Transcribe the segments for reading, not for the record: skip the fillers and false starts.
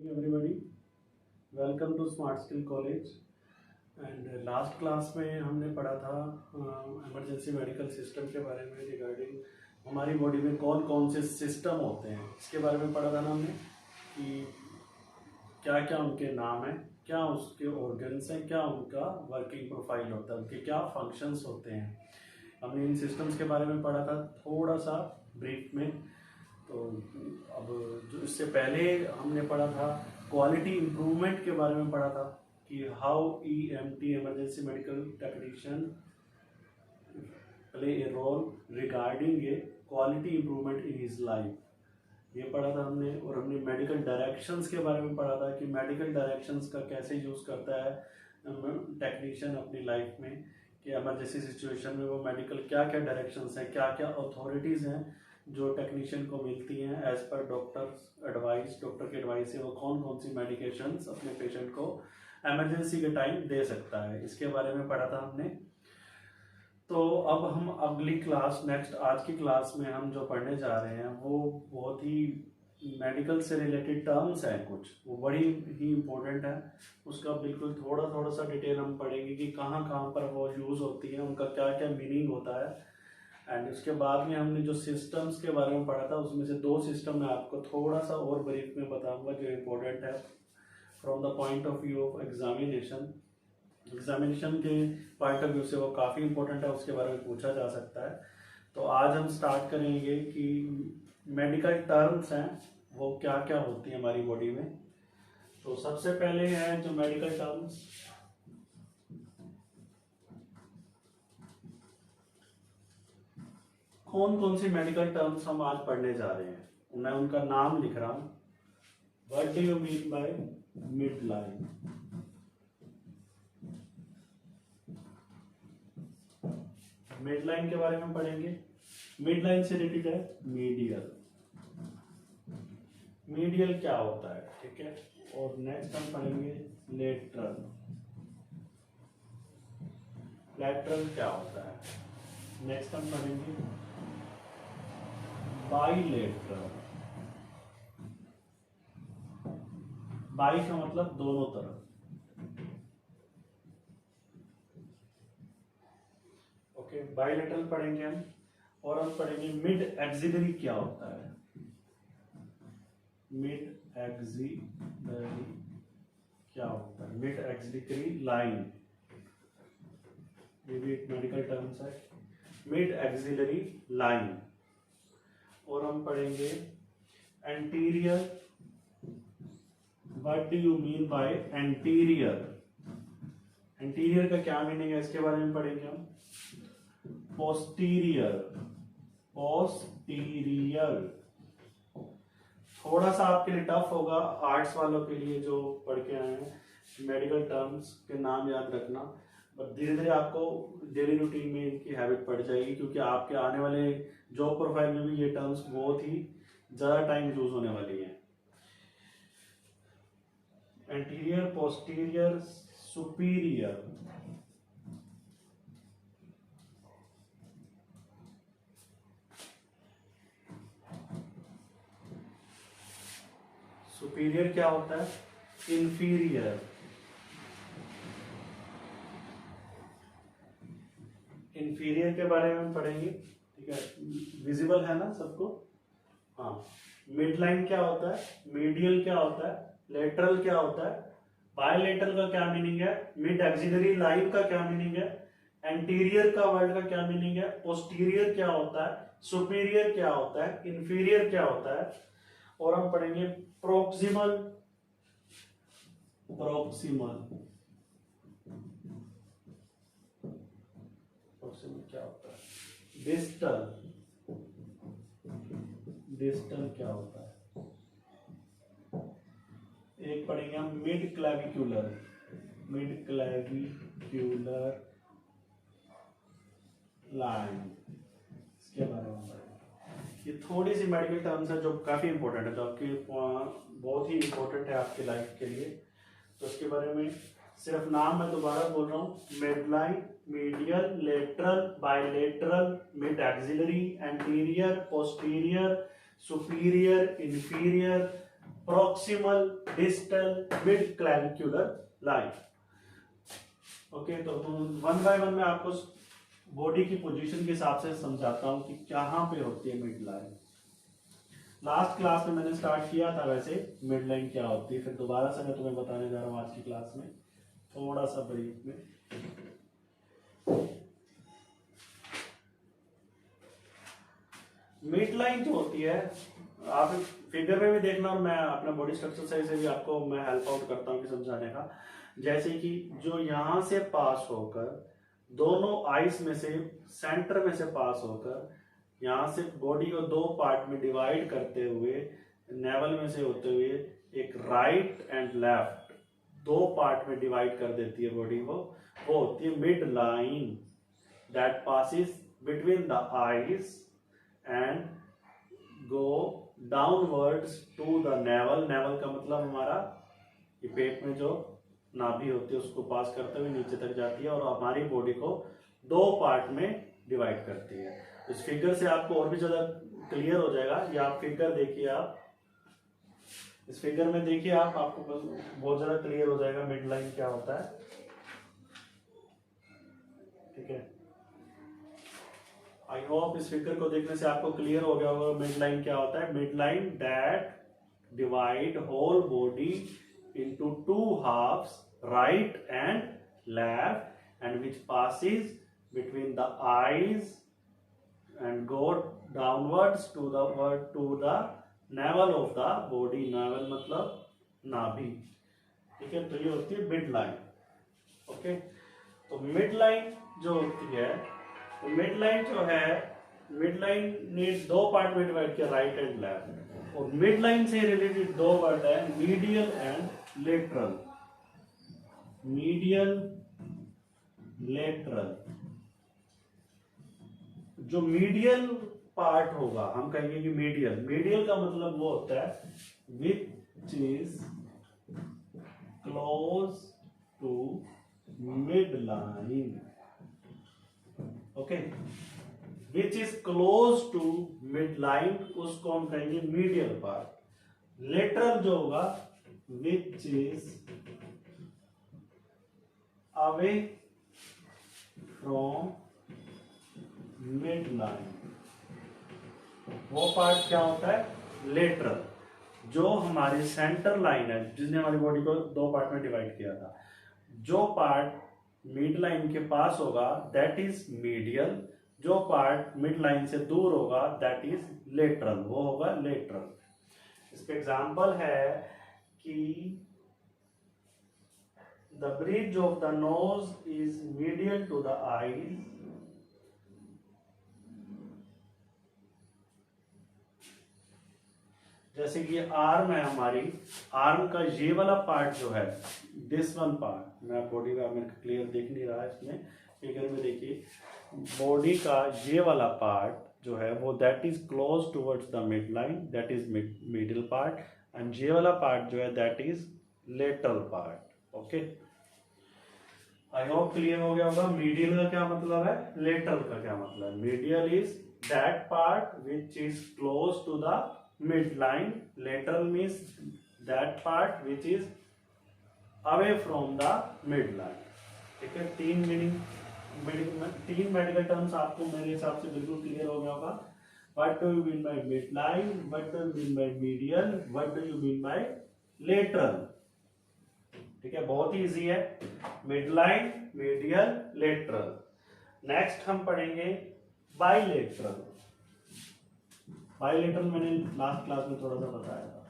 Everybody, welcome to smart skill college. And last class में हमने पढ़ा था इमरजेंसी मेडिकल सिस्टम के बारे में, रिगार्डिंग हमारी बॉडी में कौन कौन से सिस्टम होते हैं इसके बारे में पढ़ा था ना हमने, कि क्या क्या उनके नाम हैं, क्या उसके ऑर्गन्स हैं, क्या उनका वर्किंग प्रोफाइल होता है, उनके क्या फंक्शंस होते हैं। हमने इन सिस्टम्स के बारे में पढ़ा था थोड़ा सा ब्रीफ में। तो अब जो इससे पहले हमने पढ़ा था क्वालिटी इम्प्रूवमेंट के बारे में पढ़ा था कि how EMT emergency medical technician play a role regarding a quality improvement in his life, ये पढ़ा था हमने। और हमने मेडिकल डायरेक्शंस के बारे में पढ़ा था कि मेडिकल डायरेक्शंस का कैसे यूज़ करता है टेक्नीशियन अपनी लाइफ में, कि इमरजेंसी सिचुएशन में वो मेडिकल क्या क्या डायरेक्शंस हैं, क्या क्या अथॉरिटीज़ हैं जो टेक्नीशियन को मिलती हैं as per doctor advice, doctor की एडवाइस से वो कौन कौन सी मेडिकेशंस अपने पेशेंट को इमरजेंसी के टाइम दे सकता है, इसके बारे में पढ़ा था हमने। तो अब हम अगली क्लास, नेक्स्ट आज की क्लास में हम जो पढ़ने जा रहे हैं वो बहुत ही मेडिकल से रिलेटेड टर्म्स हैं, कुछ वो बड़ी ही इम्पोर्टेंट है। उसका बिल्कुल थोड़ा थोड़ा सा डिटेल हम पढ़ेंगे कि कहाँ कहाँ पर वो यूज़ होती है, उनका क्या क्या मीनिंग होता है। एंड उसके बाद में हमने जो सिस्टम्स के बारे में पढ़ा था उसमें से दो सिस्टम मैं आपको थोड़ा सा और ब्रीफ में बताऊंगा जो इम्पोर्टेंट है from the point of view of examination. Examination के पॉइंट ऑफ व्यू से वो काफ़ी इंपॉर्टेंट है, उसके बारे में पूछा जा सकता है। तो आज हम स्टार्ट करेंगे कि मेडिकल टर्म्स हैं वो क्या क्या होती है हमारी बॉडी में। तो सबसे पहले है जो मेडिकल टर्म्स, कौन कौन सी मेडिकल टर्म्स हम आज पढ़ने जा रहे हैं, मैं उनका नाम लिख रहा हूं। What do you mean by mid line? Mid line के बारे में पढ़ेंगे। मिड लाइन से रिलेटेड है मीडियल। मीडियल क्या होता है, ठीक है। और नेक्स्ट हम पढ़ेंगे लेटरल। लेटरल क्या होता है। नेक्स्ट हम पढ़ेंगे बाइलेटरल। बाई का मतलब दोनों तरफ, ओके, बाइलेटरल पढ़ेंगे हम। और हम पढ़ेंगे मिड एक्सिलरी क्या होता है। मिड एक्सिलरी क्या होता है, मिड एक्सिलरी लाइन, ये भी एक मेडिकल टर्म्स है, मिड एक्सिलरी लाइन। और हम पढ़ेंगे anterior. What do you mean by anterior? Anterior का क्या मीनिंग है इसके बारे में पढ़ेंगे हम। पोस्टीरियर। पोस्टीरियर थोड़ा सा आपके लिए टफ होगा, आर्ट्स वालों के लिए जो पढ़ के आए हैं मेडिकल टर्म्स के नाम याद रखना, पर धीरे धीरे आपको डेली रूटीन में इनकी हैबिट पड़ जाएगी, क्योंकि आपके आने वाले जॉब प्रोफाइल में भी ये टर्म्स बहुत ही ज़्यादा टाइम यूज होने वाली हैं। Anterior, posterior, superior. सुपीरियर क्या होता है, इंफीरियर। इंफीरियर के बारे में पढ़ेंगे, ठीक है, विजिबल है ना सबको। हाँ, मिड लाइन क्या होता है, मीडियल क्या होता है, लेटरल क्या होता है, बायलेटरल का क्या मीनिंग है, मिड एक्सिलरी लाइन का क्या मीनिंग है, एंटीरियर का वर्ड का क्या मीनिंग है, पोस्टीरियर क्या होता है, सुपीरियर क्या होता है, इंफीरियर क्या होता है। और हम पढ़ेंगे प्रोक्सिमल। प्रोक्सिमल, प्रोक्सिमल क्या होता है, डिस्टल। डिस्टल क्या होता है। एक पढ़ेंगे हम मिड क्लेविक्यूलर। मिड क्लेविक्यूलर लाइन, इसके बारे में पढ़ेंगे। ये थोड़ी सी मेडिकल टर्म्स है जो काफी इंपॉर्टेंट है, जो आपके बहुत ही इंपॉर्टेंट है आपकी लाइफ के लिए। तो इसके बारे में सिर्फ नाम मैं दोबारा बोल रहा हूँ, midline, medial, lateral, bilateral, mid axillary, anterior, posterior, superior, inferior, proximal, distal, mid clavicular line. Okay, तो वन बाय वन में आपको बॉडी की पोजीशन के हिसाब से समझाता हूँ कि कहाँ पे होती है मिड लाइन। लास्ट क्लास में मैंने स्टार्ट किया था वैसे मिड लाइन क्या होती है, फिर दोबारा से मैं तुम्हें बताने जा रहा हूँ आज की क्लास में थोड़ा सा ब्रीफ में। मिड लाइन जो होती है, आप फिगर में भी देखना और मैं अपना बॉडी स्ट्रक्चर से भी आपको मैं हेल्प आउट करता हूँ कि समझाने का। जैसे कि जो यहां से पास होकर दोनों आइस में से सेंटर में से पास होकर यहां से बॉडी को दो पार्ट में डिवाइड करते हुए नेवल में से होते हुए एक राइट एंड लेफ्ट दो पार्ट में डिवाइड कर देती है बॉडी को, वो होती है mid line that passes between the eyes and go downwards to the navel. Navel का मतलब हमारा ये पेट में जो नाभि होती है उसको पास करते हुए नीचे तक जाती है और हमारी बॉडी को दो पार्ट में डिवाइड करती है। इस फिगर से आपको और भी ज्यादा क्लियर हो जाएगा। ये आप फिगर देखिए, आप इस फिगर में देखिए, आपको बहुत ज्यादा क्लियर हो जाएगा मिड लाइन क्या होता है। ठीक है, आई होप इस फिगर को देखने से आपको क्लियर हो गया होगा मिड लाइन क्या होता है। Mid line that divide whole body into two halves, right and left, and which passes between the eyes and go downwards to the navel of the body। navel मतलब नाभि। ठीक है, तो ये होती है मिड लाइन। ओके, तो mid line जो होती है, तो मिड लाइन जो है, मिड लाइन ने दो पार्ट में डिवाइड किया, राइट एंड लेफ्ट। और मिड लाइन से रिलेटेड दो वर्ड है, medial and lateral. Medial, lateral. जो मीडियल पार्ट होगा, हम कहेंगे कि मीडियल, मीडियल का मतलब वो होता है which is close to mid line. Okay, which is close to mid line, उसको हम कहेंगे मीडियल पार्ट। लेटरल जो होगा which is away from midline, वो पार्ट क्या होता है, लेटरल, जो हमारी सेंटर लाइन है जिसने हमारी बॉडी को दो पार्ट में डिवाइड किया था। जो पार्ट मिड लाइन के पास होगा दैट इज मीडियल, जो पार्ट मिड लाइन से दूर होगा दैट इज लेटरल, वो होगा लेटरल। इसका एग्जांपल है कि the bridge of the nose is medial to the eyes, जैसे कि आर्म है हमारी, आर्म का ये वाला पार्ट जो है, दिस वन पार्ट, मैं बॉडी का मेरे क्लियर दिख नहीं रहा है इसमें फिगर में, देखिए बॉडी का ये वाला पार्ट जो है वो that is close towards the mid line, that is middle part, and ये वाला पार्ट जो है that is lateral part. Okay, I hope clear हो गया होगा। मीडियल का क्या मतलब है, लेटरल का क्या मतलब है। Medial is that part which is close to the mid line, lateral means that part which is away from the mid line. ठीक है, तीन मेडिकल टर्म्स आपको मेरे हिसाब से बिल्कुल क्लियर हो गया होगा। What do you mean by midline? What do you mean by medial? What do you mean by lateral? ठीक है, बहुत ही इजी है, मिडलाइन, मीडियल, लेटरल। नेक्स्ट हम पढ़ेंगे बाइलेटरल। बाइलेटरल मैंने लास्ट क्लास में थोड़ा सा बताया था।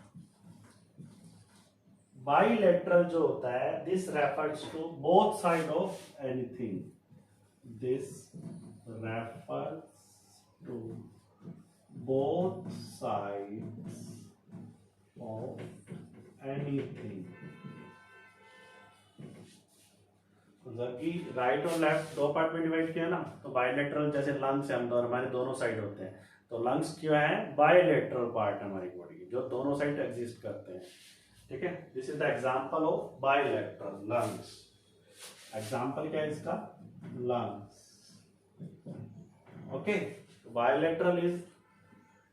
बाइलेटरल जो होता है, this refers to both side of anything, this refers to both sides of anything। मतलब कि राइट और लेफ्ट दो पार्ट में डिवाइड किया ना, तो बायलेटरल, जैसे लंग्स है हमारे दोनों साइड होते हैं, तो लंग्स क्या है, बायलेटरल पार्ट हमारी बॉडी की जो दोनों साइड एग्जिस्ट करते हैं। ठीक है, this is the example of bilateral lungs. Example क्या है इसका, lungs. Okay, bilateral is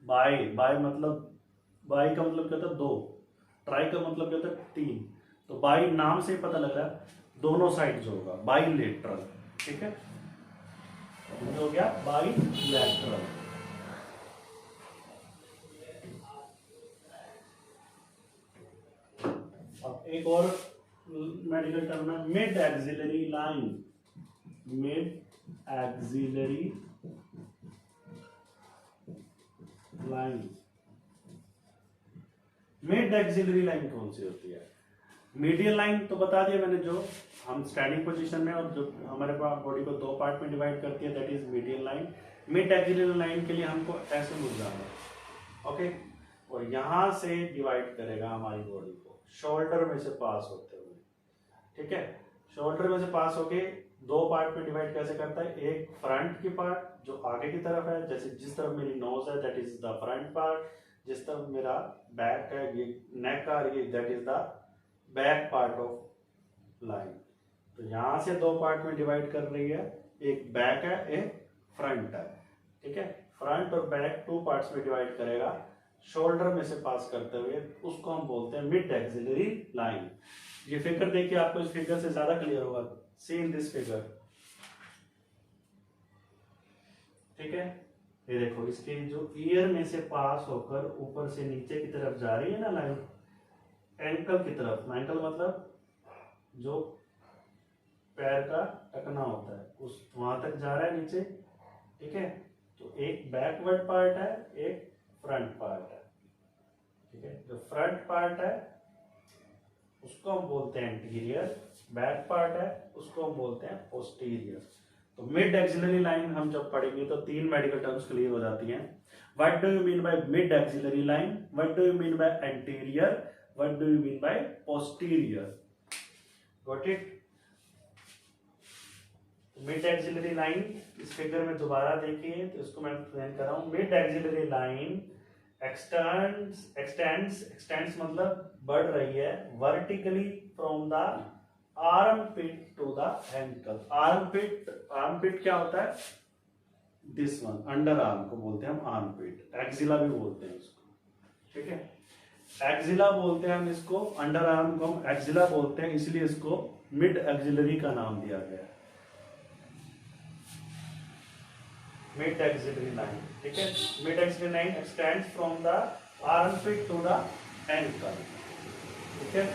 by, by मतलब, बाई का मतलब क्या था, दो, ट्राई का मतलब क्या होता है, 3। तो बाई नाम से ही पता लग रहा है दोनों साइड जो होगा, बाईलेटरल। ठीक है, ये हो गया बाईलेटरल। अब एक और मेडिकल टर्म है mid axillary line. Mid axillary line. Mid axillary line कौन सी होती है? मीडियल लाइन तो बता दिया मैंने, जो हम स्टैंडिंग पोजीशन में और जो हमारे पास बॉडी को 2 पार्ट में डिवाइड करती है, that is medial line. Mid axillary line के लिए हमको ऐसे मुड़ जाना है, ओके, और यहां से डिवाइड करेगा हमारी बॉडी को शोल्डर में से पास होते हुए। ठीक है, शोल्डर में से पास होके 2 पार्ट में डिवाइड कैसे करता है, एक फ्रंट की पार्ट जो आगे की तरफ है, जैसे जिस तरफ मेरी नोज है that is the front part, जिस तरफ मेरा बैक है, ये नेक आ रही है, that is the back part of line. तो यहां से 2 पार्ट में डिवाइड कर रही है, एक बैक है एक फ्रंट है। ठीक है, फ्रंट और बैक 2 पार्ट्स में डिवाइड करेगा शोल्डर में से पास करते हुए, उसको हम बोलते हैं मिड एक्सिलरी लाइन। ये फिगर देखिए, आपको इस फिगर से ज्यादा क्लियर होगा। सी इन दिस फिगर। ठीक है, ये देखो, इसके जो ईयर में से पास होकर ऊपर से नीचे की तरफ जा रही है ना लाइन, एंकल की तरफ। एंकल मतलब जो पैर का टकना होता है, उस वहां तक जा रहा है नीचे। ठीक है, तो एक बैकवर्ड पार्ट है, एक फ्रंट पार्ट है। ठीक है, जो फ्रंट पार्ट है उसको हम बोलते हैं एंटीरियर, बैक पार्ट है उसको हम बोलते हैं पोस्टीरियर। तो मिड एक्सिलरी लाइन हम जब पढ़ेंगे तो 3 मेडिकल टर्म्स क्लियर हो जाती हैं। What do you mean by mid axillary line, what do you mean by anterior, what do you mean by posterior? Got it? Mid axillary line इस figure में दोबारा देखिए, तो इसको मैं एक्सप्लेन कर रहा हूं। मिड एक्सिलरी लाइन एक्सटेंड्स मतलब बढ़ रही है vertically from the armpit to the ankle. Armpit क्या होता है? दिस वन, अंडर आर्म को बोलते हैं हम आर्म पिट, एक्सिला भी बोलते हैं इसको। ठीक है, एक्सिला बोलते हैं हम इसको, अंडर आर्म को हम एक्सिला बोलते हैं, इसलिए इसको मिड एक्सिलरी का नाम दिया गया है, मिड एक्सिलरी लाइन। ठीक है, mid axillary line extends from the armpit to the ankle. ठीक है,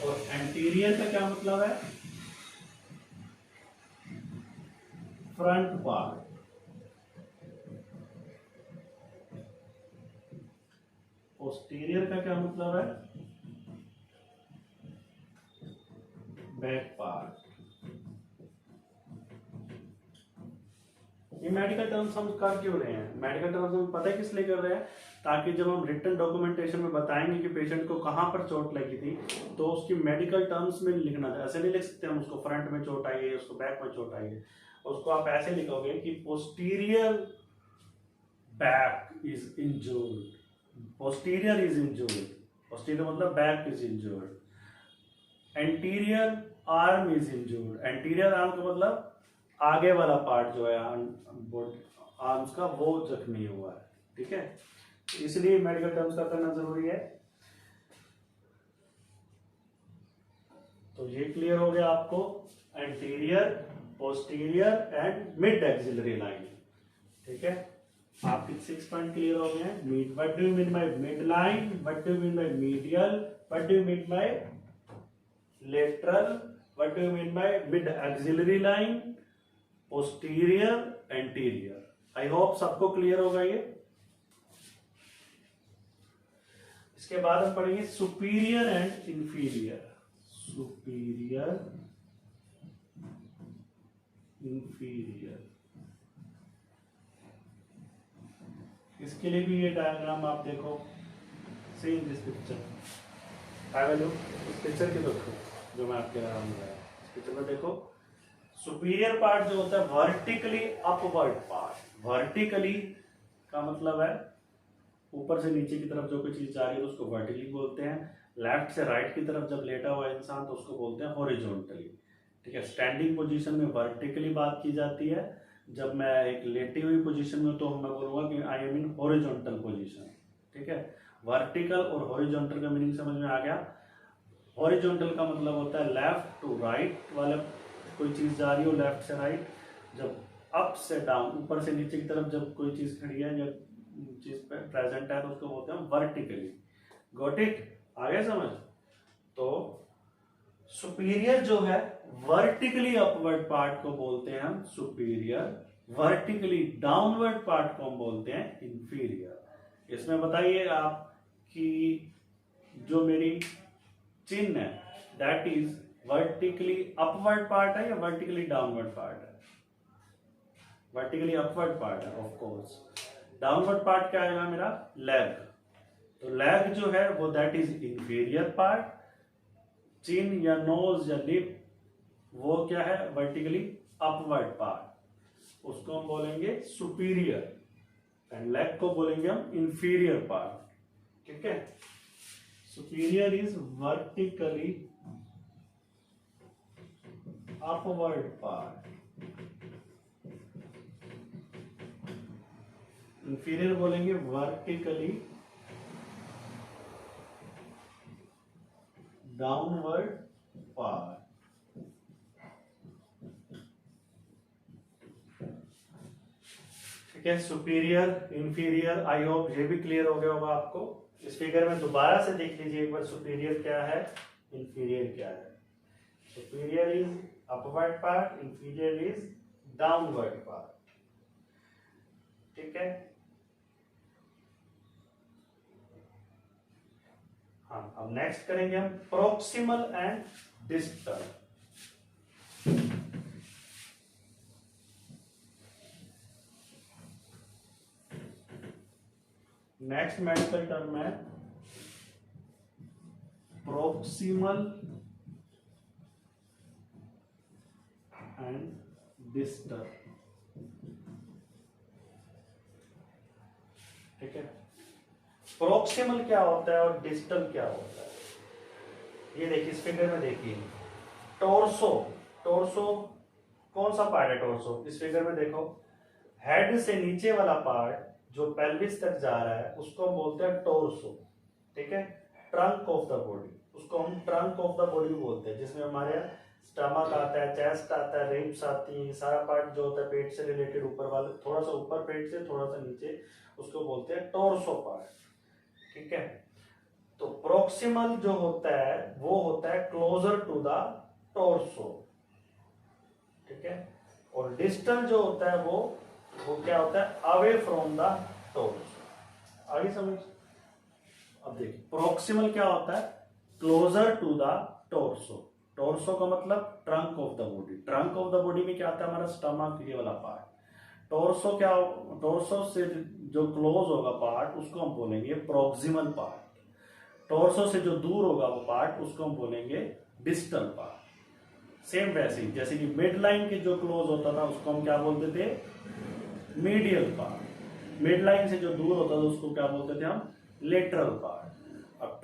और एंटीरियर का क्या मतलब है? Front part. पोस्टीरियर का क्या मतलब है? Back part. ये मेडिकल टर्म्स हम कर क्यों रहे हैं? मेडिकल टर्म्स हम पता है किस लिए कर रहे हैं? ताकि जब हम रिटन डॉक्यूमेंटेशन में बताएंगे कि पेशेंट को कहां पर चोट लगी थी, तो उसकी मेडिकल टर्म्स में लिखना था। ऐसे नहीं लिख सकते हम उसको फ्रंट में चोट आई है, उसको बैक में चोट आई है। उसको आप ऐसे लिखोगे कि posterior back is injured, posterior is injured, posterior मतलब back is injured, anterior arm is injured, anterior arm का मतलब आगे वाला पार्ट जो है आर्म्स का, वो जख्मी हुआ है। ठीक है, इसलिए मेडिकल टर्म्स का करना जरूरी है। तो ये क्लियर हो गया आपको, anterior, posterior and mid axillary line. ठीक है, आपके 6 पॉइंट क्लियर हो गए हैं। What do you mean by mid line, what do you mean by medial, what do you mean by lateral, what do you mean by mid axillary line, posterior, anterior. I hope सबको clear होगा ये। इसके बाद हम पढ़ेंगे superior and inferior. Superior, inferior. इसके लिए भी ये डायग्राम आप देखो, सी in this picture. I will इस पिक्चर की देखो जो मैं आपके डायग्राम में, इस पिक्चर में देखो। सुपीरियर पार्ट जो होता है वर्टिकली अपवर्ड पार्ट। वर्टिकली का मतलब है ऊपर से नीचे की तरफ जो कोई चीज जा रही है तो उसको वर्टिकली बोलते हैं। लेफ्ट से राइट की तरफ जब लेटा हुआ इंसान तो उसको बोलते हैं हॉरिजॉन्टली। ठीक है, स्टैंडिंग पोजीशन में वर्टिकली बात की जाती है। जब मैं एक लेटी हुई पोजीशन में तो मैं बोलूंगा कि I am in horizontal position. ठीक है, वर्टिकल और हॉरिजॉन्टल का मीनिंग समझ में आ गया। हॉरिजॉन्टल का मतलब होता है लेफ्ट टू राइट वाला, कोई चीज जा रही हो लेफ्ट से राइट। जब अप से डाउन, ऊपर से नीचे की तरफ जब कोई चीज खड़ी है, जब चीज प्रेजेंट है, तो उसको बोलते हैं वर्टिकली। Got it? आ गया समझ? तो सुपीरियर जो है वर्टिकली अपवर्ड पार्ट को बोलते हैं हम सुपीरियर, वर्टिकली डाउनवर्ड पार्ट को हम बोलते हैं इंफीरियर। इसमें बताइए आप कि जो मेरी चिन्ह है that is vertically upward part है या वर्टिकली डाउनवर्ड पार्ट है? वर्टिकली अपवर्ड पार्ट है ऑफ कोर्स। डाउनवर्ड पार्ट क्या आएगा मेरा? लेग। तो लेग जो है वो दैट इज इंफीरियर पार्ट। चिन या नोज या लिप वो क्या है? वर्टिकली अपवर्ड पार्ट, उसको हम बोलेंगे सुपीरियर। एंड लेग को बोलेंगे हम इंफीरियर पार्ट। ठीक है? Superior is vertically upward part, inferior बोलेंगे वर्टिकली डाउनवर्ड पार्ट। ठीक है? सुपीरियर, इंफीरियर, आई होप ये भी क्लियर हो गया होगा आपको। इस फिगर में दोबारा से देख लीजिए एक बार, सुपीरियर क्या है, इंफीरियर क्या है। Superior is upward part, inferior is downward part. ठीक है? हाँ, अब नेक्स्ट करेंगे हम proximal and distal. Next medical term है प्रोक्सिमल एंड डिस्टल। ठीक है? प्रोक्सिमल क्या होता है और डिस्टल क्या होता है, ये देखिए इस फिगर में देखिए। टोर्सो, टोर्सो कौन सा पार्ट है? टोर्सो इस फिगर में देखो, हेड से नीचे वाला पार्ट जो पेल्विस तक जा रहा है उसको हम बोलते हैं टोर्सो। ठीक है? ट्रंक ऑफ द बॉडी, उसको हम ट्रंक ऑफ द बॉडी बोलते हैं, जिसमें हमारे स्टमक आता है, चेस्ट आता है, रिब्स आती है, सारा पार्ट जो होता है पेट से रिलेटेड, ऊपर वाले थोड़ा सा ऊपर पेट से थोड़ा सा नीचे, उसको बोलते हैं टोर्सो पार्ट। ठीक है? तो प्रोक्सिमल जो होता है वो होता है क्लोजर टू द टोर्सो। ठीक है? और डिस्टल जो होता है वो क्या होता है? Away from the torso. आगे समझ? अब देखिए प्रोक्सिमल क्या होता है? Closer to the torso. Torso का मतलब trunk of the body. Trunk of the body में क्या आता है? हमारा स्टमक, ये वाला पार्ट। टोर्सो क्या? टोर्सो से जो क्लोज होगा पार्ट उसको हम बोलेंगे प्रोक्सिमल पार्ट। टोर्सो से जो दूर होगा वो पार्ट उसको हम बोलेंगे डिस्टल पार्ट। सेम वैसे ही जैसे कि मिड लाइन के जो क्लोज होता था उसको हम क्या बोलते थे? Medial part. मिड लाइन से जो दूर होता था उसको क्या बोलते थे हम? Lateral part. अब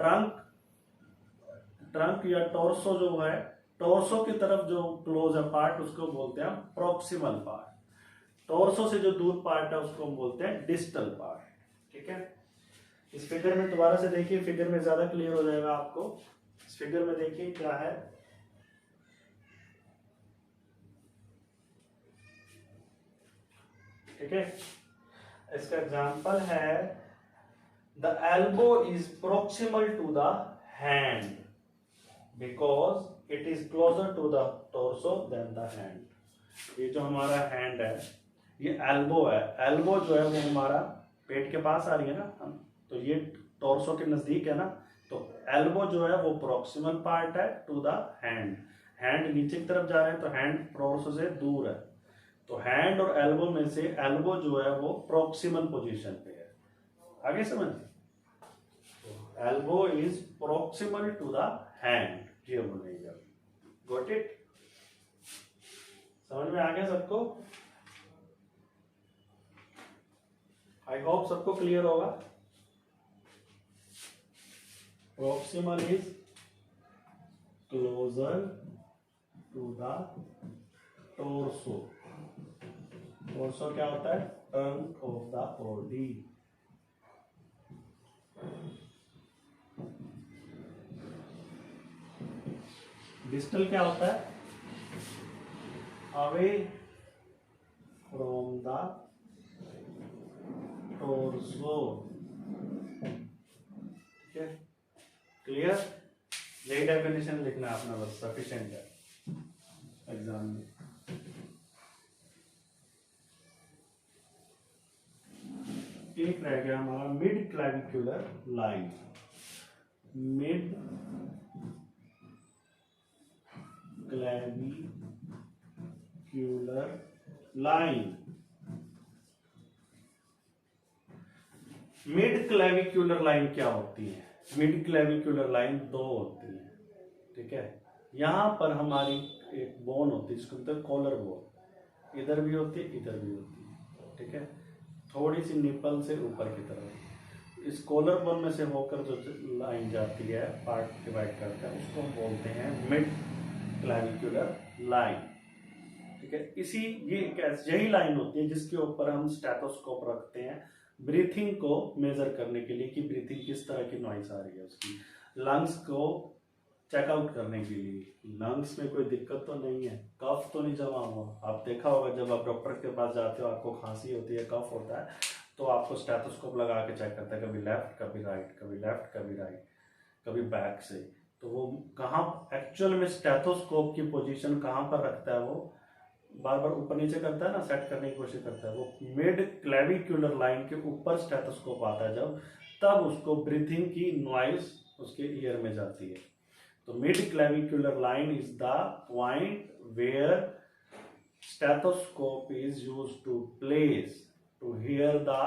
ट्रंक या टोर्सो जो है, टोर्सो की तरफ जो क्लोज है पार्ट उसको बोलते हैं हम प्रोक्सिमल पार्ट। टोर्सो से जो दूर पार्ट है उसको हम बोलते हैं डिस्टल पार्ट। ठीक है? इस फिगर में दोबारा से देखिए, फिगर में ज्यादा क्लियर हो जाएगा आपको। इस फिगर में देखिए क्या है, ठीक है? इसका एग्जांपल है the elbow is proximal to the hand because it is closer to the torso then the hand. ये जो हमारा हैंड है ये एल्बो है। एल्बो जो है वो हमारा पेट के पास आ रही है ना, तो ये टोर्सो के नजदीक है ना, तो एल्बो जो है वो प्रोक्सिमल पार्ट है टू द हैंड। हैंड नीचे की तरफ जा रहे हैं तो हैंड टोर्सो से दूर है, तो हैंड और एल्बो में से एल्बो जो है वो प्रोक्सिमल पोजीशन पे है। आगे समझ? Elbow is proximal to the hand, ये बोलेंगे। Got it? समझ में आ गया सबको? आई होप सबको क्लियर होगा। Proximal is closer to the torso. Torso क्या होता है? Trunk of the body. Distal क्या होता है? Away from the torso. ठीक है, क्लियर? यही डेफिनेशन लिखना है अपना, बस सफिशिएंट है एग्जाम में। एक रह गया हमारा mid clavicular line. Mid clavicular line. Mid clavicular line क्या होती है? मिड क्लैविक्युलर लाइन दो होती है। ठीक है, यहां पर हमारी एक बोन होती है, इसको बोलते हैं कॉलर बोन। इधर भी होती है, इधर भी होती है। ठीक है, थोड़ी सी निपल से ऊपर की तरफ इस कॉलर बोन में से होकर जो लाइन जाती है, पार्ट डिवाइड करता है, उसको हम बोलते हैं मिड क्लैविक्युलर लाइन। ठीक है, यही लाइन होती है जिसके ऊपर हम स्टेथोस्कोप रखते हैं ब्रीथिंग को मेजर करने के लिए कि ब्रीथिंग किस तरह की नॉइस आ रही है उसकी, लंग्स को चेकआउट करने के लिए लंग्स में कोई दिक्कत तो नहीं है, कफ तो नहीं जमा हुआ। आप देखा होगा जब आप डॉक्टर के पास जाते हो, आपको खांसी होती है, कफ होता है, तो आपको स्टेथोस्कोप लगा के चेक करता है, कभी लेफ्ट कभी राइट, कभी लेफ्ट कभी राइट, कभी बैक से। तो वो कहाँ एक्चुअल में स्टेथोस्कोप की पोजीशन कहाँ पर रखता है, वो बार बार ऊपर नीचे करता है ना, सेट करने की कोशिश करता है। वो मिड क्लैविक्युलर लाइन के ऊपर स्टेथोस्कोप आता है जब, तब उसको ब्रीथिंग की नॉइज उसके ईयर में जाती है। तो mid clavicular line is the point where stethoscope is used to place to hear the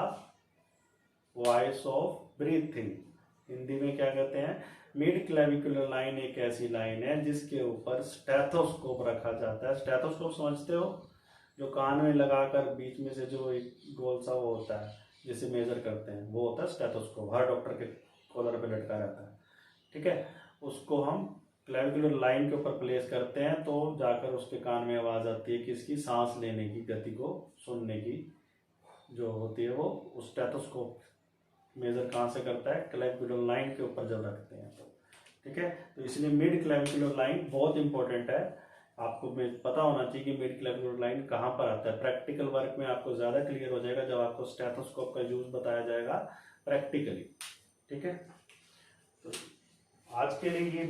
voice of breathing. Hindi में क्या कहते हैं? मिड क्लैविक्युलर लाइन एक ऐसी लाइन है जिसके ऊपर स्टेथोस्कोप रखा जाता है। स्टेथोस्कोप समझते हो? जो कान में लगाकर बीच में से जो एक गोल सा वो होता है जिसे मेजर करते हैं, वो होता है स्टेथोस्कोप। हर डॉक्टर के कॉलर पे लटका रहता है। ठीक है, उसको हम क्लैविक्युलर लाइन के ऊपर प्लेस करते हैं, तो जाकर उसके कान में आवाज आती है कि इसकी सांस लेने की गति को सुनने की जो होती है, वो स्टेथोस्कोप मेजर कहाँ से करता है? क्लैविक्युलर लाइन के ऊपर जब रखते हैं तो। ठीक है, तो इसलिए मिड क्लैविक्युलर लाइन बहुत इंपॉर्टेंट है। आपको पता होना चाहिए कि मिड क्लैविक्युलर लाइन कहाँ पर आता है। प्रैक्टिकल वर्क में आपको ज्यादा क्लियर हो जाएगा जब आपको स्टेथोस्कोप का यूज बताया जाएगा प्रैक्टिकली। ठीक है, तो आज के लिए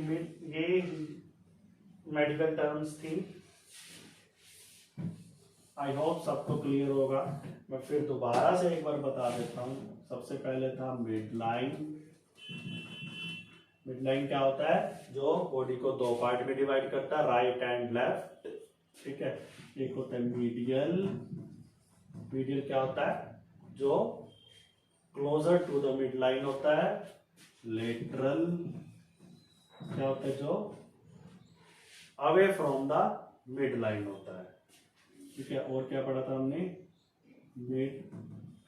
ये मेडिकल टर्म्स थी। आई होप सबको क्लियर होगा। मैं फिर दोबारा से एक बार बता देता हूँ। सबसे पहले था मिड लाइन। मिड लाइन क्या होता है? जो बॉडी को दो पार्ट में डिवाइड करता है, राइट एंड लेफ्ट। ठीक है, एक होता है मीडियल। मीडियल क्या होता है? जो closer to the mid line होता है। लेटरल क्या होता है? जो away from the mid line होता है। ठीक है, और क्या पढ़ा था हमने? Mid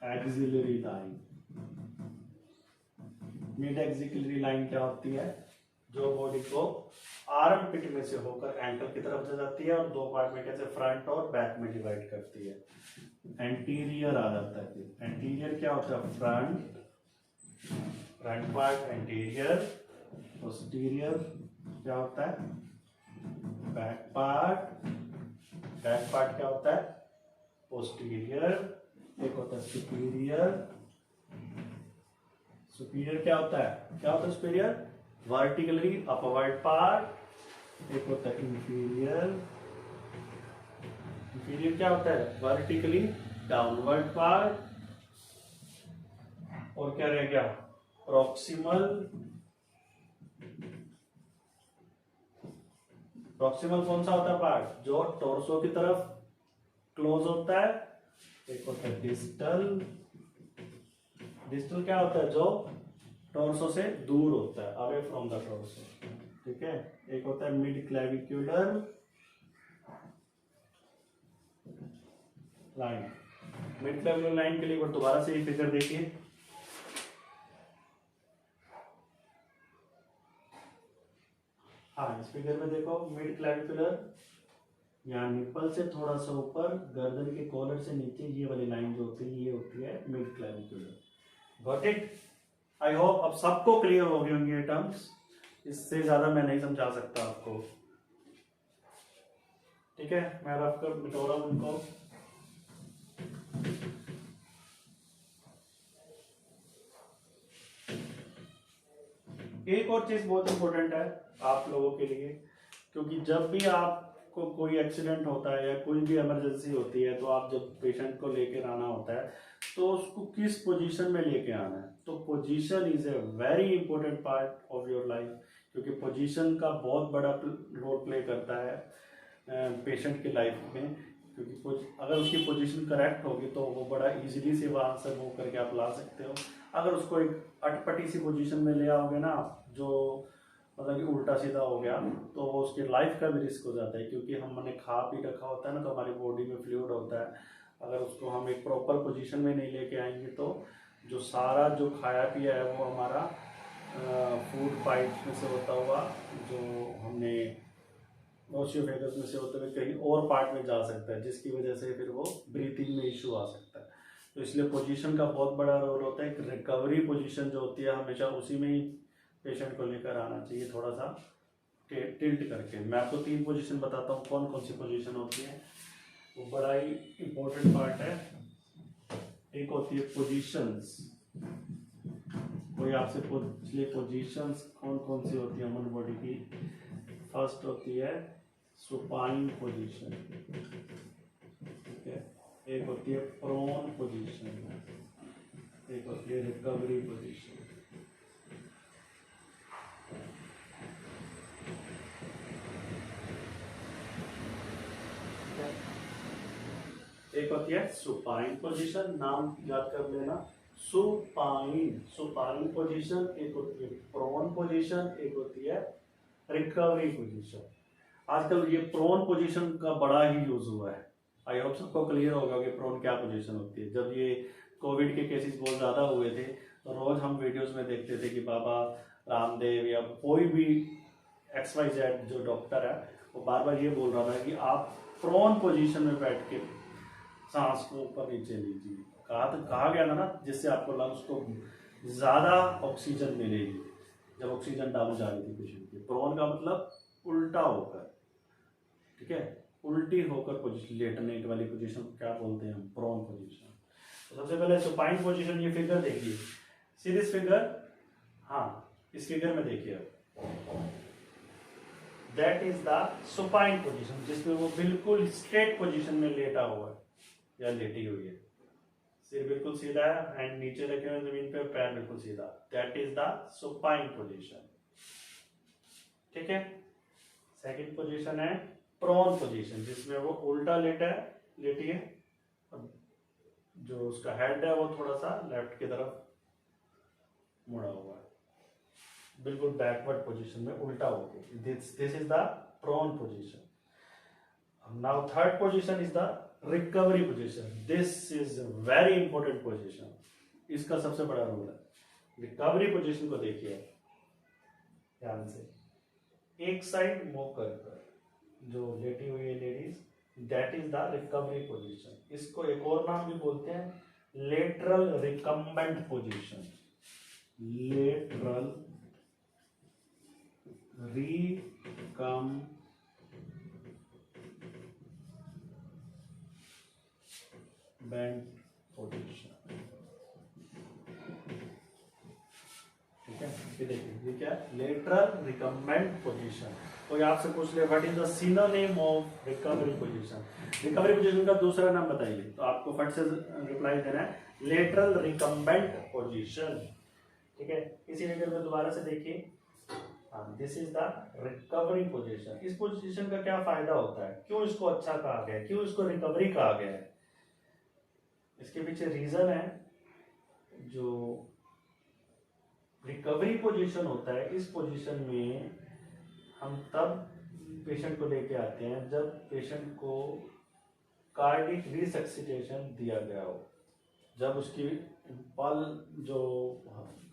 axillary line. Mid axillary line क्या होती है? जो बॉडी को आर्म पिट में से होकर एंकल की तरफ जा जाती है और दो पार्ट में कैसे फ्रंट और बैक में डिवाइड करती है। एंटीरियर आ जाता है। फिर एंटीरियर क्या होता है? Front part anterior. पोस्टीरियर क्या होता है? Back part. बैक पार्ट क्या होता है? पोस्टीरियर। एक होता है सुपीरियर। सुपीरियर क्या होता है? क्या होता है सुपीरियर? Vertically upward part. एक होता है इंफीरियर। इंफीरियर क्या होता है? Vertically downward part. और क्या रह गया? प्रॉक्सिमल। प्रॉक्सिमल कौन सा होता है पार्ट? जो टोर्सो की तरफ क्लोज होता है। एक होता है डिस्टल। डिस्टल क्या होता है? जो टोर्सो से दूर होता है, अवे फ्रॉम द टोर्सो। ठीक है, एक होता है mid clavicular line. Mid clavicular line के लिए एक बार दोबारा से ये फिगर देखिए। हाँ, इस फिगर में देखो मिड क्लैविक्युलर, यहाँ निप्पल से थोड़ा सा ऊपर गर्दन के कॉलर से नीचे ये वाली लाइन जो होती है, ये होती है mid clavicular. Got it? I hope अब सबको क्लियर हो गए होंगे ये टर्म्स। इससे ज्यादा मैं नहीं समझा सकता आपको। ठीक है, मैं रफ कर मिटा रहा हूँ उनको। एक और चीज बहुत इंपॉर्टेंट है आप लोगों के लिए, क्योंकि जब भी आपको कोई एक्सीडेंट होता है या कोई भी इमरजेंसी होती है, तो आप जब पेशेंट को लेकर आना होता है तो उसको किस पोजीशन में लेके आना है। तो position is a very important part of your life, क्योंकि पोजीशन का बहुत बड़ा रोल प्ले करता है पेशेंट की लाइफ में। क्योंकि अगर उसकी पोजीशन करेक्ट होगी तो वो बड़ा इजीली से वहाँ से मूव करके आप ला सकते हो। अगर उसको एक अटपटी सी पोजीशन में ले आओगे ना, जो मतलब कि उल्टा सीधा हो गया, तो उसकी लाइफ का भी रिस्क हो जाता है, क्योंकि हमने खा पी रखा होता है ना, तो हमारी बॉडी में फ्लूइड होता है। अगर उसको हम एक प्रॉपर पोजीशन में नहीं लेके आएंगे तो जो सारा जो खाया पिया है वो हमारा फूड पाइप में से होता हुआ, जो हमने ओशियोफेगस में से होते हुए कहीं और पार्ट में जा सकता है, जिसकी वजह से फिर वो ब्रीथिंग में इशू आ सकता है। तो इसलिए पोजीशन का बहुत बड़ा रोल होता है। एक रिकवरी पोजीशन जो होती है हमेशा उसी में ही पेशेंट को लेकर आना चाहिए, थोड़ा सा टिल्ट करके। मैं आपको 3 पोजीशन बताता हूँ कौन कौन सी पोजीशन होती है, वो बड़ा ही इम्पोर्टेंट पार्ट है। एक होती है पोजीशंस, कोई आपसे पूछ ले पोजीशंस कौन कौन सी होती है ह्यूमन बॉडी की। फर्स्ट होती है सुपाइन पोजीशन, ठीक है। एक होती है प्रोन पोजीशन, एक होती है रिकवरी पोजीशन। एक होती है सुपाइन पोजीशन, नाम याद कर लेना, सुपाइन पोजीशन। एक होती है प्रोन पोजीशन, एक होती है रिकवरी पोजीशन। आजकल ये प्रोन पोजीशन का बड़ा ही यूज हुआ है। आई होप सबको क्लियर होगा कि प्रोन क्या पोजीशन होती है। जब ये कोविड के केसेस बहुत ज़्यादा हुए थे तो रोज हम वीडियोस में देखते थे कि बाबा रामदेव या कोई भी XYZ जो डॉक्टर है वो बार बार ये बोल रहा था कि आप प्रोन पोजीशन में बैठ के सांस को ऊपर नीचे लीजिए। कहा गया था ना, जिससे आपको लंग्स को ज़्यादा ऑक्सीजन मिलेगी जब ऑक्सीजन डाउन जा रही थी पेशेंट की। प्रोन का मतलब उल्टा होकर, ठीक है, उल्टी होकर पोजीशन, लेटने वाली पोजीशन क्या बोलते हैं हम, प्रोन पोजीशन। तो सबसे पहले सुपाइन पोजीशन, ये फिगर देखिए, सी दिस फिगर, हाँ इस फिगर में देखिए, that is the supine position, जिसमें वो बिल्कुल स्ट्रेट पोजीशन में लेटा हुआ है या लेटी हुई है। सिर बिल्कुल सीधा है एंड नीचे रखे हुए जमीन पे, पैर बिल्कुल सीधा, that is the supine position, ठीक है। सेकंड पोजीशन है प्रोन पोजीशन, जिसमें वो उल्टा लेटी है, जो उसका हेड है वो थोड़ा सा लेफ्ट की तरफ मुड़ा हुआ है, बिल्कुल बैकवर्ड पोजीशन में उल्टा होके। This is the prone position. Now third position is the recovery position. This is very important position, इसका सबसे बड़ा रोल है। रिकवरी पोजीशन को देखिए ध्यान से, एक साइड मूव कर जो लेटी हुई है ladies, that is the recovery position. इसको एक और नाम भी बोलते हैं lateral recumbent position, lateral recumbent position, ठीक है। ये देखिए ये क्या, लेटरल रिकम्बेंट पोजीशन। कोई आपसे पूछ ले what is the synonym of recovery position, recovery position का दूसरा नाम बताइए, तो आपको फट से रिप्लाई देना है लेटरल रिकम्बेंट पोजीशन, ठीक है। इसी फिगर में दोबारा से देखिए, this is the recovery position. इस पोजीशन का क्या फायदा होता है, क्यों इसको अच्छा कहा गया है, क्यों इसको रिकवरी कहा गया है, इसके पीछे रीजन है। जो रिकवरी पोजीशन होता है, इस पोजीशन में हम तब पेशेंट को लेके आते हैं जब पेशेंट को कार्डिक रिसक्सिटेशन दिया गया हो, जब उसकी पल जो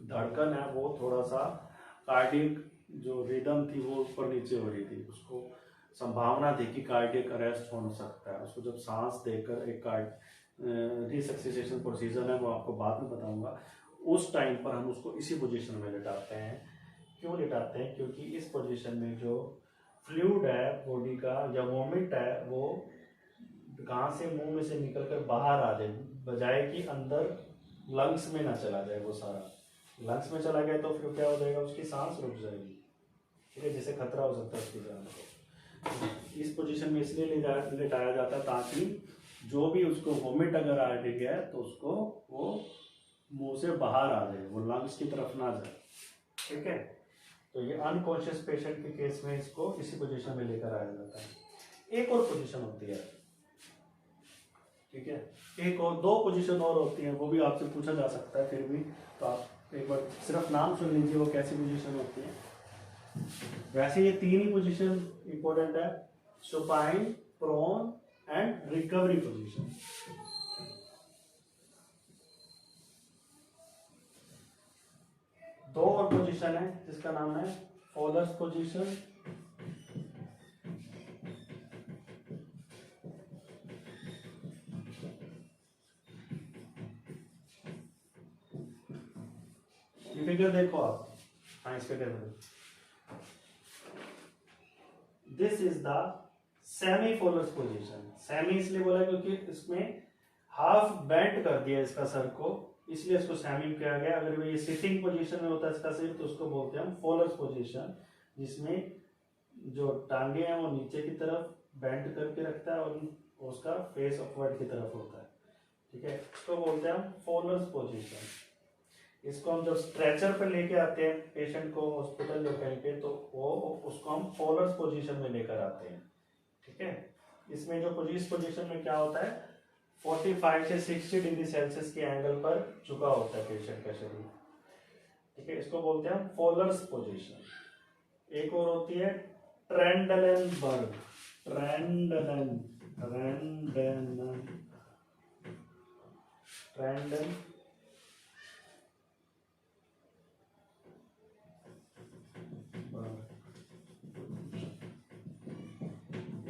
धड़कन है वो थोड़ा सा कार्डिक जो रिदम थी वो ऊपर नीचे हो रही थी, उसको संभावना थी कि कार्डियक अरेस्ट हो सकता है। उसको जब सांस देकर एक रिसक्सिटेशन प्रोसीजर है वो आपको बाद में बताऊंगा, उस टाइम पर हम उसको इसी पोजीशन में लेटाते हैं। क्यों लेटाते हैं, क्योंकि इस पोजीशन में जो फ्लूइड है बॉडी का या वोमिट है वो कहाँ से मुंह में से निकल कर बाहर आ जाए, बजाय कि अंदर लंग्स में ना चला जाए। वो सारा लंग्स में चला गया तो फिर क्या हो जाएगा, उसकी सांस रुक जाएगी, ठीक है, जिससे खतरा हो सकता है उसकी जान को। इस पोजीशन में इसलिए लेटाया जाता है ताकि जो भी उसको वोमिट अगर आ गया है तो उसको वो मुंह से बाहर आ जाए, वो लंग्स की तरफ ना जाए, ठीक है। तो ये अनकॉन्शियस पेशेंट के केस में इसको इसी पोजीशन में लेकर आया जाता है। एक और पोजीशन होती है, ठीक है, एक और दो पोजीशन और होती हैं, वो भी आपसे पूछा जा सकता है फिर भी, तो आप एक बार सिर्फ नाम सुन लीजिए वो कैसी पोजीशन होती है। वैसे ये तीन ही पोजीशन इंपॉर्टेंट है, supine, prone and recovery position. दो और पोजीशन है जिसका नाम है फॉलर्स पोजीशन फिगर देखो आप, हाँ इस फिगर में this is the semi फॉलर्स position. Semi इसलिए बोला क्योंकि इसमें हाफ बेंड कर दिया इसका सर को, इसलिए इसको सेमी किया गया। अगर ये सिटिंग पोजीशन में होता है इसका सिर तो उसको बोलते हैं हम फॉलर्स पोजीशन, जिसमें जो टांगे हैं वो नीचे की तरफ बेंड करके रखता है और उसका फेस अपवर्ड की तरफ होता है, ठीक है, इसको बोलते हैं हम फॉलर्स पोजीशन। इसको हम जब स्ट्रेचर पे लेके आते हैं पेशेंट को हॉस्पिटल जो कहीं पे, तो वो उसको हम फॉलर्स पोजीशन में लेकर आते हैं, ठीक है। इसमें जो पोजीशन में क्या होता है, 45 से 60 डिग्री सेल्सियस के एंगल पर झुका होता है पेशेंट का शरीर, ठीक है, इसको बोलते हैं हम फॉलर्स पोजीशन। एक और होती है ट्रेंडलेनबर्ग, ट्रेंडलेन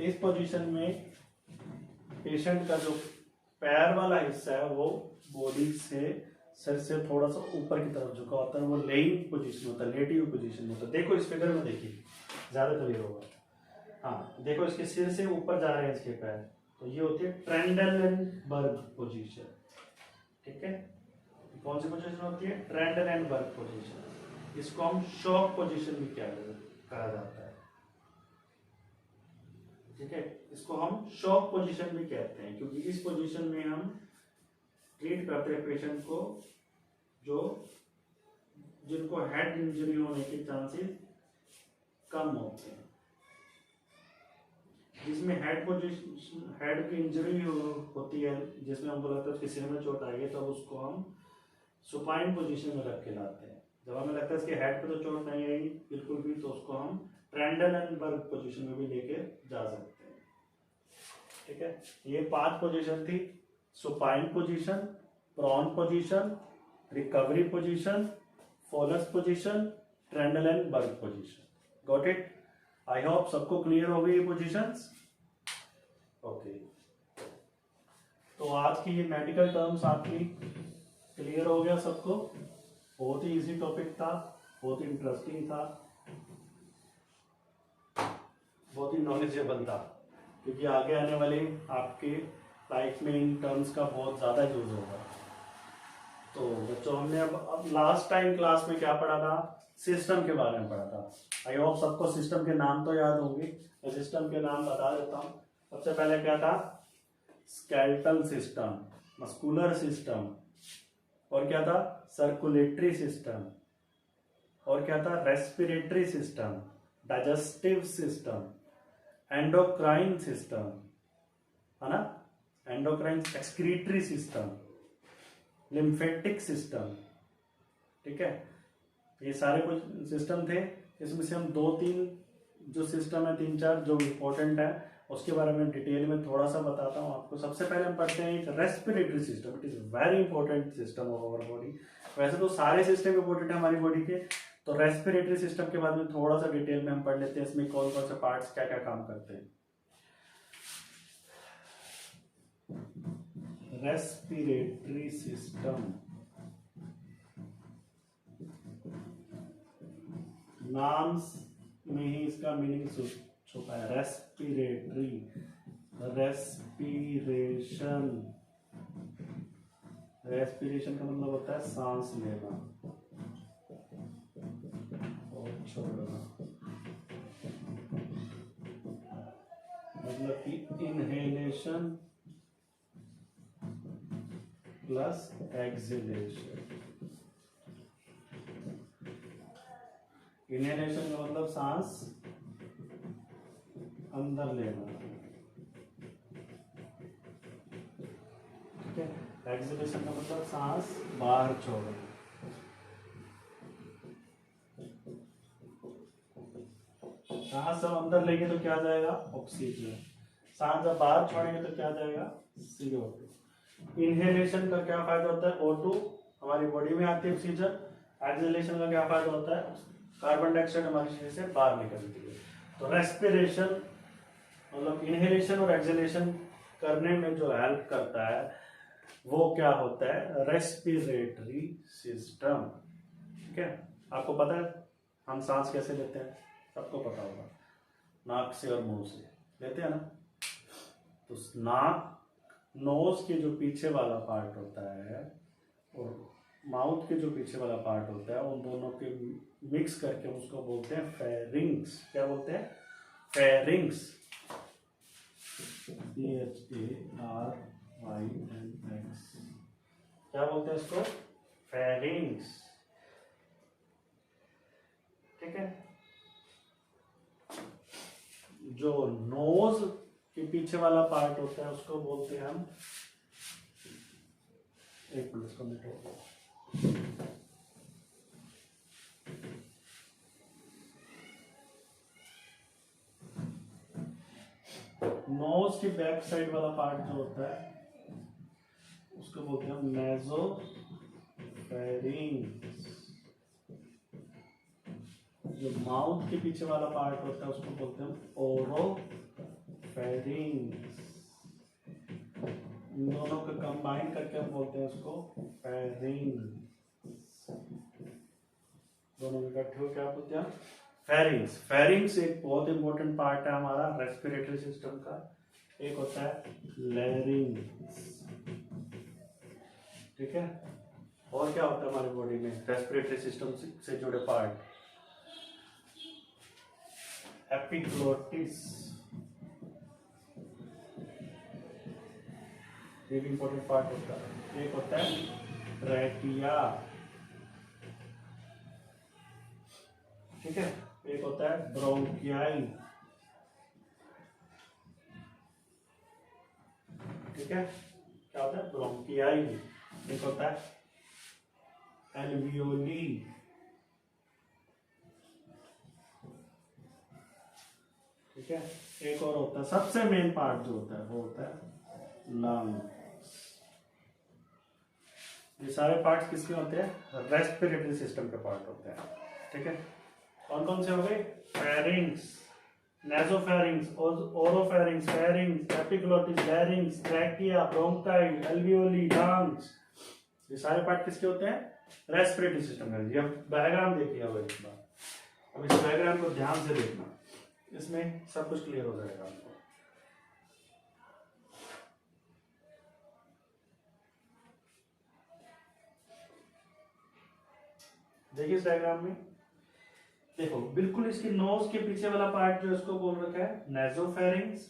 इस पोजीशन में पेशेंट का जो पैर वाला हिस्सा है वो बॉडी से सर से थोड़ा सा ऊपर की तरफ झुका होता है, वो लेइंग पोजीशन होता है, लेटिव पोजीशन होता है। देखो इस फिगर में देखिए ज्यादा क्लियर होगा। हाँ देखो इसके सिर से ऊपर जा रहे हैं इसके पैर, तो ये होती है ट्रेंडलेनबर्ग पोजीशन, ठीक है। कौन सी पोजीशन होती है, ट्रेंडलेनबर्ग पोजीशन। इसको हम शॉक पोजीशन भी कहा जाता है, ठीक है, इसको हम शॉक पोजीशन भी कहते हैं क्योंकि इस पोजीशन में हम ट्रीट करते हैं पेशेंट को जो जिनको हेड इंजरी होने के चांसेस कम होते हैं। जिसमें हेड की इंजरी होती है, जिसमें हमको लगता है उसके सिर में चोट आई है, तब उसको हम सुपाइन पोजीशन में रख के लाते हैं। जब हमें लगता है इसके हेड पे तो चोट नहीं आई बिल्कुल भी, तो उसको हम ट्रेंडलेनबर्ग पोजीशन में भी लेके जा सकते हैं, ठीक है। ये 5 पोजीशन थी, supine position, prone position, recovery position, Fowler's position, Trendelenburg position. Got it? I hope सबको क्लियर हो गई ये पोजीशंस। ओके, तो आज की ये मेडिकल टर्म्स आपकी क्लियर हो गया सबको। बहुत ही इजी टॉपिक था, बहुत ही इंटरेस्टिंग था, बहुत ही नॉलेजेबल था, क्योंकि आगे आने वाले आपके लाइफ में इन टर्म्स का बहुत ज़्यादा यूज होगा। तो बच्चों हमने अब लास्ट टाइम क्लास में क्या पढ़ा था, सिस्टम के बारे में पढ़ा था। आई होप सबको सिस्टम के नाम तो याद होंगे, मैं सिस्टम के नाम बता देता हूँ। सबसे पहले क्या था, स्केलेटल सिस्टम, मस्कुलर सिस्टम, और क्या था, सर्कुलेटरी सिस्टम, और क्या था, respiratory system, digestive system, endocrine system, है ना, endocrine excretory system, lymphatic system, ठीक है। ये सारे कुछ सिस्टम थे, इसमें से हम 2-3 जो सिस्टम है, 3-4 जो इम्पोर्टेंट है उसके बारे में डिटेल में थोड़ा सा बताता हूँ आपको। सबसे पहले हम पढ़ते हैं एक respiratory system. It is very important system of our body. वैसे तो सारे सिस्टम इंपॉर्टेंट है हमारी बॉडी के, तो रेस्पिरेटरी सिस्टम के बारे में थोड़ा सा डिटेल में हम पढ़ लेते हैं, इसमें कौन कौन से पार्ट्स क्या क्या काम करते हैं। रेस्पिरेटरी सिस्टम, नाम में ही इसका मीनिंग छुपा है, रेस्पिरेटरी, रेस्पिरेशन, रेस्पिरेशन का मतलब होता है सांस लेना और छोड़ना, मतलब कि इनहेलेशन प्लस एक्सहेलेशन। इनहेलेशन का मतलब सांस अंदर लेना, ठीक है। एक्सहेलेशन का मतलब सांस बाहर छोड़ना। सांस जब अंदर लेंगे तो क्या जाएगा, ऑक्सीजन। सांस जब बाहर छोड़ेंगे तो क्या जाएगा, CO2। इनहेलेशन का क्या फायदा होता है, O2 हमारी बॉडी में आती है ऑक्सीजन। एक्सहेलेशन का क्या फायदा होता है, कार्बन डाइऑक्साइड हमारे शरीर से बाहर निकलती है। तो रेस्पिरेशन मतलब इनहेलेशन और एक्सहेलेशन करने में जो हेल्प करता है वो क्या होता है, रेस्पिरेटरी सिस्टम, ठीक है। आपको पता है हम सांस कैसे लेते हैं, सबको पता होगा, नाक से और मुंह से लेते हैं ना। तो नाक, नोज के जो पीछे वाला पार्ट होता है और माउथ के जो पीछे वाला पार्ट होता है, उन दोनों के मिक्स करके उसको बोलते हैं फेरिंग्स। क्या बोलते हैं, फेरिंग्स, FARYNX। क्या बोलते हैं इसको, फेरिंग्स, ठीक है। जो नोज के पीछे वाला पार्ट होता है उसको बोलते हैं हम, एक मिनट को मिनट, नोज के बैक साइड वाला पार्ट जो होता है उसको बोलते हैं हम नेज़ोफेरिंग्स। जो माउथ के पीछे वाला पार्ट होता है उसको बोलते हैं ओरोफेरिंग्स। इन दोनों को कंबाइन करके हम बोलते हैं उसको फेरिंग्स। दोनों इकट्ठे हो क्या बोलते हैं, फेरिंग्स। फेरिंग्स एक बहुत इंपॉर्टेंट पार्ट है हमारा रेस्पिरेटरी सिस्टम का। एक होता है लैरिंग्स, ठीक है। और क्या होता है हमारी बॉडी में रेस्पिरेटरी सिस्टम से जुड़े पार्ट, एपिग्लोटिस, एक इंपॉर्टेंट पार्ट होता है। एक होता है ट्रैकिया, ठीक है। एक होता है ब्रोंकियाई, ठीक है। क्या होता है, ब्रोंकियाई। एक होता है एल्वियोली, ठीक है। एक और होता है, सबसे मेन पार्ट जो होता है वो होता है लंग्स। ये सारे पार्ट्स किसके होते हैं, रेस्पिरेटरी सिस्टम के पार्ट होते हैं, ठीक है। कौन कौन से हो गए, pharynx, nasopharynx, oropharynx, pharynx, epiglottis, larynx, trachea, bronchi, alveoli, lungs. ये सारे पार्ट किसके होते हैं, रेस्पिरेटरी सिस्टम के। ये डायग्राम देखिए अब एक बार, अब इस डायग्राम को ध्यान से देखना, इसमें सब कुछ क्लियर हो जाएगा आपको। देखिए इस डायग्राम में देखो, बिल्कुल इसके नोज के पीछे वाला पार्ट जो इसको बोल रखा है नेज़ोफेरिंग्स,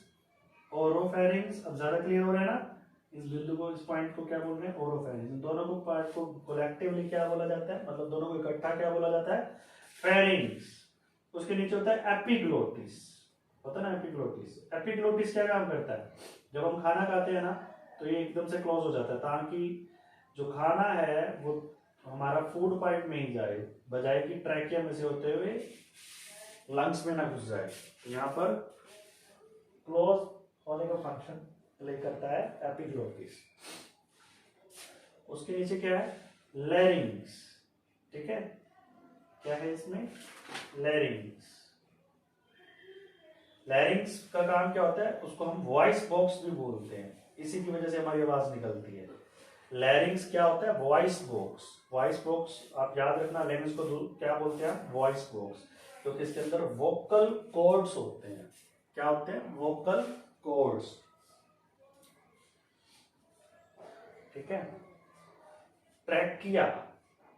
ओरोफेरिंग्स। अब ज्यादा क्लियर हो रहा है ना, इस बिंदु को, इस पॉइंट को क्या बोल रहे हैं, ओरोफेरिंग्स। इन दोनों को पार्ट को कलेक्टिवली क्या बोला जाता है, मतलब दोनों को इकट्ठा क्या बोला जाता है, फेरिंग्स। उसके नीचे होता है एपिग्लोटिस, होता है ना एपिग्लोटिस। एपिग्लोटिस क्या काम करता है, जब हम खाना खाते हैं ना तो ये एकदम से क्लोज हो जाता है ताकि जो खाना है वो हमारा फूड पाइप में ही जाए, बजाय कि ट्रैकिया में से होते हुए लंग्स में ना घुस जाए। तो यहाँ पर क्लोज होने का फंक्शन प्ले करता है एपिग्लोटिस। उसके नीचे क्या है, लैरिंग्स, ठीक है। क्या है इसमें, लैरिंग्स। लैरिंग्स का काम क्या होता है, उसको हम वॉइस बॉक्स भी बोलते हैं, इसी की वजह से हमारी आवाज निकलती है। लैरिंग्स क्या होता है, वॉइस बॉक्स। वॉइस बॉक्स आप याद रखना, लैरिंग्स को क्या बोलते हैं, वॉइस बॉक्स, क्योंकि इसके अंदर वोकल कॉर्ड्स होते हैं, क्या होते हैं? Vocal cords. ठीक है। ट्रैकिया,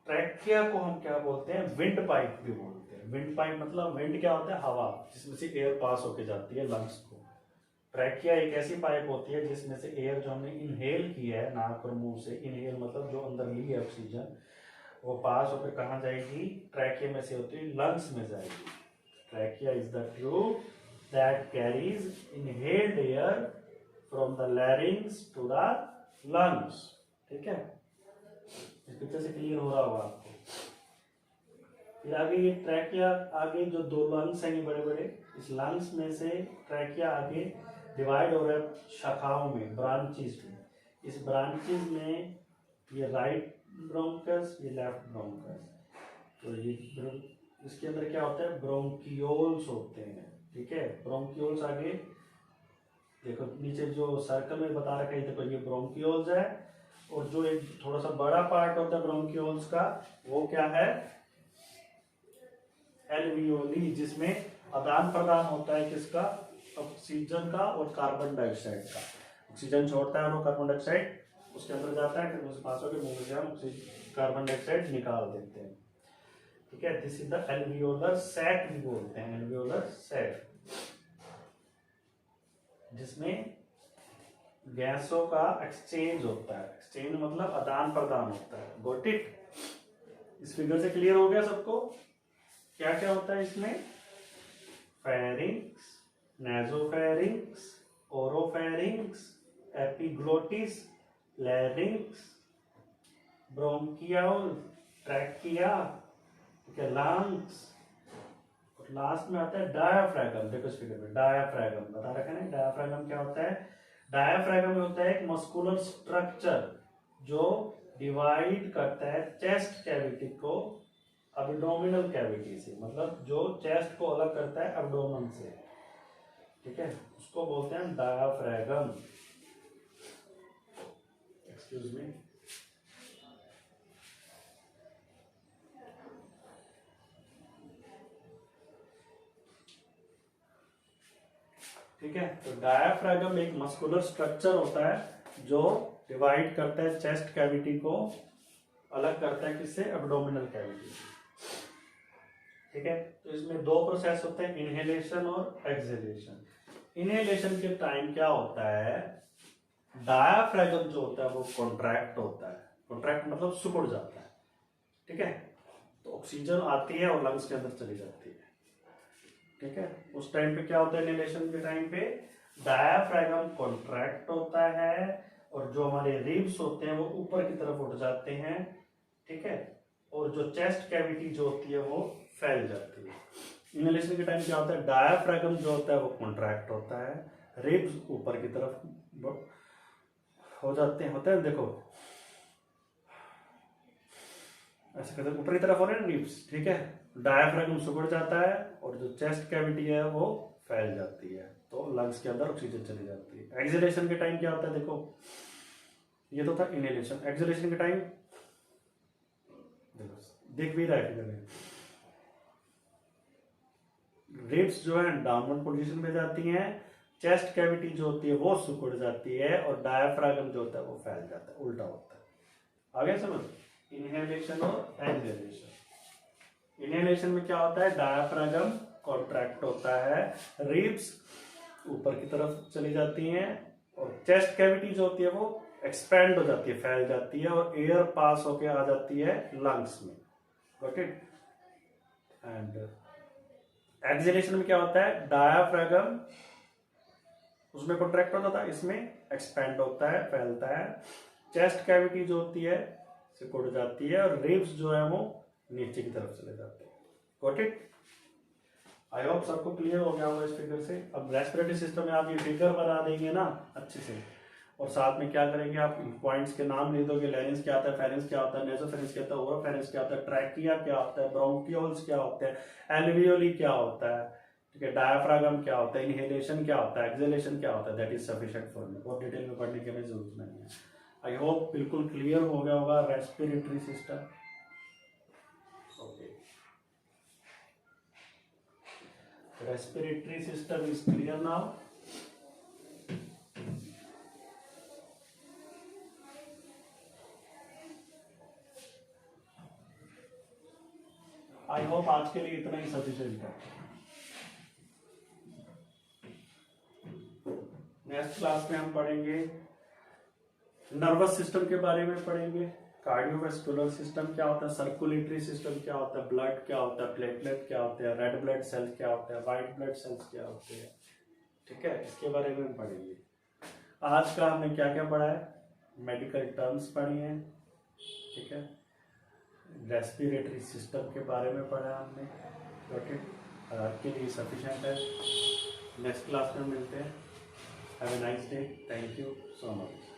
ट्रैकिया को हम क्या बोलते हैं? विंड पाइप भी बोलते हैं। विंड पाइप मतलब विंड क्या होता है? हवा, जिसमें से एयर पास होके जाती है लंग्स को। ट्रैकिया एक ऐसी पाइप होती है जिसमें से एयर जो हमने इनहेल किया है नाक और मुंह से, इनहेल मतलब जो अंदर ली है ऑक्सीजन, वो पास होकर कहाँ जाएगी? ट्रैकिया में से होती है लंग्स में जाएगी। Trachea is the tube that carries inhaled air from the larynx to the lungs. ठीक है, इस पिक्चर से क्लियर हो रहा होगा आपको। फिर आगे ये ट्रैकिया, आगे जो दो लंग्स हैं ये बड़े बड़े, इस लंग्स में से ट्रैकिया आगे डिवाइड हो रहा है शाखाओं में, ब्रांचेस में। इस ब्रांचेस में ये राइट ब्रोंकस, ये लेफ्ट ब्रोंकस। तो ये इसके अंदर क्या होता है? ब्रोंकियोल्स होते हैं। ठीक है, ब्रोंकियोल्स आगे देखो, नीचे जो सर्कल में बता रखा है, देखो ये ब्रोंकियोल्स है। और जो एक थोड़ा सा बड़ा पार्ट होता है ब्रोंकियोल्स का, वो क्या है? एल्वियोली, जिसमें आदान प्रदान होता है किसका? ऑक्सीजन का और कार्बन डाइऑक्साइड का। ऑक्सीजन छोड़ता है और वो कार्बन डाइऑक्साइड उसके अंदर जाता है, फिर उस पास होकर मुंह से हम कार्बन डाइऑक्साइड निकाल देते हैं। ठीक है, this is the alveolar sac भी बोलते हैं, एल्वियोलर सैक, जिसमें गैसों का एक्सचेंज होता है। एक्सचेंज मतलब आदान प्रदान होता है। Got it? इस फिगर से क्लियर हो गया सबको? क्या क्या होता है इसमें? Pharynx, nasopharynx, oropharynx, epiglottis, larynx, bronchiole, trachea, lungs, और लास्ट में आता है डायाफ्रागम। देखो इस फिगर में डायाफ्रागम बता रखा है ना। डायाफ्रागम क्या होता है? डायाफ्रागम होता है एक मस्कुलर स्ट्रक्चर जो डिवाइड करता है चेस्ट कैविटी को एब्डोमिनल कैविटी से, मतलब जो चेस्ट को अलग करता है एब्डोमेन से। ठीक है, उसको बोलते हैं डायाफ्रागम। Excuse me. ठीक है, तो डायाफ्रागम एक मस्कुलर स्ट्रक्चर होता है जो डिवाइड करता है चेस्ट कैविटी को, अलग करता है किससे? एब्डोमिनल कैविटी से। ठीक है, तो इसमें दो प्रोसेस होते हैं, इनहेलेशन और एक्सहेलेशन। इनहेलेशन के टाइम क्या होता है? डायाफ्रागम जो होता है वो कॉन्ट्रैक्ट होता है। कॉन्ट्रैक्ट मतलब सिकुड़ जाता है। ठीक है, तो ऑक्सीजन आती है और लंग्स के अंदर चली जाती है। ठीक है, उस टाइम पे क्या होता है? इनहेलेशन के टाइम पे डायाफ्रागम कॉन्ट्रैक्ट होता है और जो हमारे रिब्स होते हैं वो ऊपर की तरफ उठ जाते हैं। ठीक है, और जो चेस्ट कैविटी जो होती है वो फैल जाती है। इनहेलेशन के टाइम क्या होता है? डायाफ्रागम जो होता है वो कॉन्ट्रैक्ट होता है, रिब्स ऊपर की तरफ हो जाते हैं, होते हैं देखो ऐसे करते ऊपर की तरफ हो रहे हैं रिब्स। ठीक है, डायाफ्रागम सिकुड़ जाता है और जो चेस्ट कैविटी है वो फैल जाती है, तो लंग्स के अंदर ऑक्सीजन चली जाती है। एक्सहेलेशन के टाइम क्या होता है? देखो ये तो था इनहेलेशन। एक्सहेलेशन के टाइम देखो दिख भी रहा है, रिब्स जो है डाउनवर्ड पोजीशन में जाती हैं, चेस्ट कैविटी जो होती है वो सिकुड़ जाती है और डायाफ्रागम जो होता है वो फैल जाता है, उल्टा होता है। आगे समझ? इनहेलेशन और एक्सहेलेशन। इनहेलेशन में क्या होता है? डायाफ्रागम कॉन्ट्रैक्ट होता है, रिब्स ऊपर की तरफ चली जाती हैं और चेस्ट कैविटी जो होती है वो एक्सपैंड हो जाती है, फैल जाती है और एयर पास होके आ जाती है लंग्स में। Got it? एंड एक्सहेलेशन में क्या होता है? डायाफ्रागम उसमें कॉन्ट्रैक्ट होता था, इसमें एक्सपैंड होता है, फैलता है। चेस्ट कैविटी जो होती है सिकुड़ जाती है और रिब्स जो है वो नीचे की तरफ चले जाते हैं। Got it? आई होप सबको क्लियर हो गया होगा इस फिगर से। अब रेस्पिरेटरी सिस्टम में आप ये फिगर बना देंगे ना अच्छे से, और साथ में क्या करेंगे? आप पॉइंट्स के नाम लिख दोगे। लैरिंक्स क्या होता है, फेरिंक्स क्या होता है, नेसोफेरिंक्स क्या होता है, ओरोफेरिंक्स क्या होता है, ट्रैकिया क्या होता है, ब्रोंकियोल्स क्या होते हैं, एल्वियोली क्या होता है, ठीक है, डायाफ्रागम क्या होता है, इनहेलेशन क्या होता है, एक्सहेलेशन क्या होता है। That is sufficient for me. और डिटेल में पढ़ने की हमें जरूरत नहीं है। आई होप बिल्कुल क्लियर हो गया होगा respiratory system. Okay, Respiratory system is clear now. I hope आज के लिए इतना ही सफिशिएंट है। नेक्स्ट क्लास में हम पढ़ेंगे नर्वस सिस्टम के बारे में पढ़ेंगे, कार्डियोवैस्कुलर सिस्टम क्या होता है, सर्कुलेटरी सिस्टम क्या होता है, ब्लड क्या होता है, प्लेटलेट क्या होते हैं, रेड ब्लड सेल्स क्या होते हैं, व्हाइट ब्लड सेल्स क्या होते हैं। ठीक है, इसके बारे में हम पढ़ेंगे। आज का हमने क्या क्या पढ़ा है, मेडिकल टर्म्स पढ़ी हैं, ठीक है, रेस्पिरेटरी सिस्टम के बारे में पढ़ा हमने। ओके, आज के लिए सफिशिएंट है। नेक्स्ट क्लास में मिलते हैं। Have a nice day. Thank you so much.